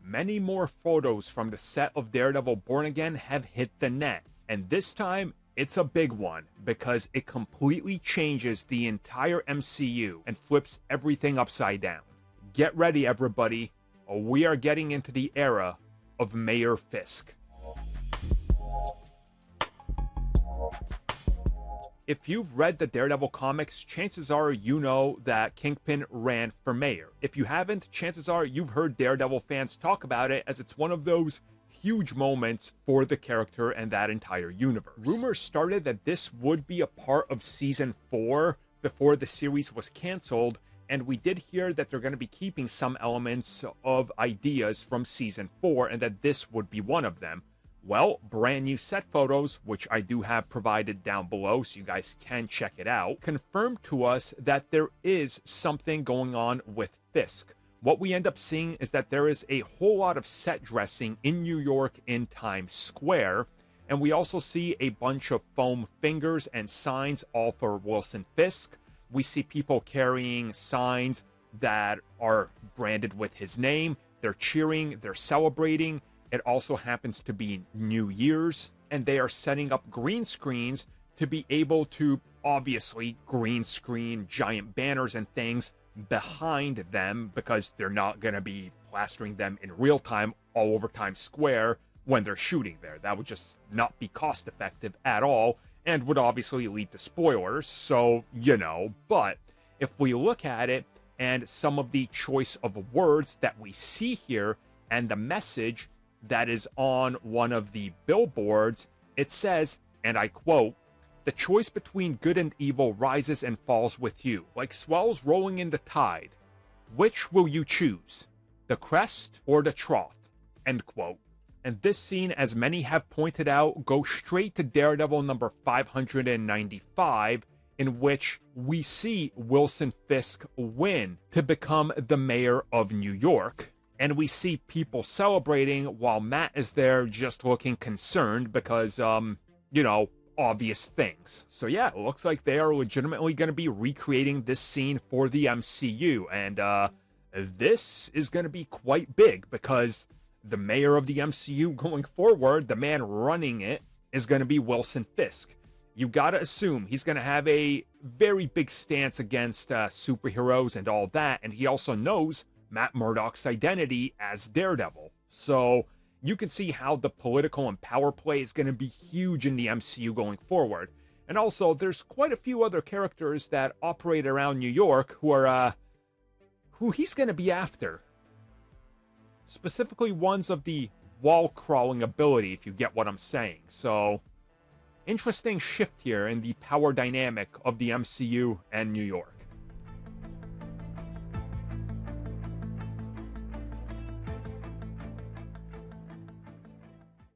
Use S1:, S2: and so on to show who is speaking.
S1: many more photos from the set of Daredevil Born Again have hit the net. And this time, it's a big one, because it completely changes the entire MCU and flips everything upside down. Get ready, everybody. We are getting into the era of Mayor Fisk. If you've read the Daredevil comics, chances are you know that Kingpin ran for mayor. If you haven't, chances are you've heard Daredevil fans talk about it, as it's one of those huge moments for the character and that entire universe. Rumors started that this would be a part of Season 4 before the series was canceled, and we did hear that they're going to be keeping some elements of ideas from Season 4, and that this would be one of them. Well, brand new set photos, which I do have provided down below so you guys can check it out, confirmed to us that there is something going on with Fisk. What we end up seeing is that there is a whole lot of set dressing in New York in Times Square, and we also see a bunch of foam fingers and signs all for Wilson Fisk. We see people carrying signs that are branded with his name. They're cheering, they're celebrating. It also happens to be New Year's, and they are setting up green screens to be able to, obviously, green screen giant banners and things behind them, because they're not going to be plastering them in real time all over Times Square when they're shooting there. That would just not be cost effective at all, and would obviously lead to spoilers, so, but if we look at it, and some of the choice of words that we see here, and the message that is on one of the billboards, it says, and I quote, "The choice between good and evil rises and falls with you, like swells rolling in the tide. Which will you choose, the crest or the trough?" End quote. And this scene, as many have pointed out, goes straight to Daredevil number 595, in which we see Wilson Fisk win to become the mayor of New York. And we see people celebrating while Matt is there just looking concerned because, obvious things. So yeah, it looks like they are legitimately going to be recreating this scene for the MCU. And this is going to be quite big, because the mayor of the MCU going forward, the man running it, is going to be Wilson Fisk. You gotta assume he's going to have a very big stance against superheroes and all that. And he also knows Matt Murdock's identity as Daredevil. So you can see how the political and power play is going to be huge in the MCU going forward. And also, there's quite a few other characters that operate around New York who he's going to be after. Specifically ones of the wall-crawling ability, if you get what I'm saying. So, interesting shift here in the power dynamic of the MCU and New York.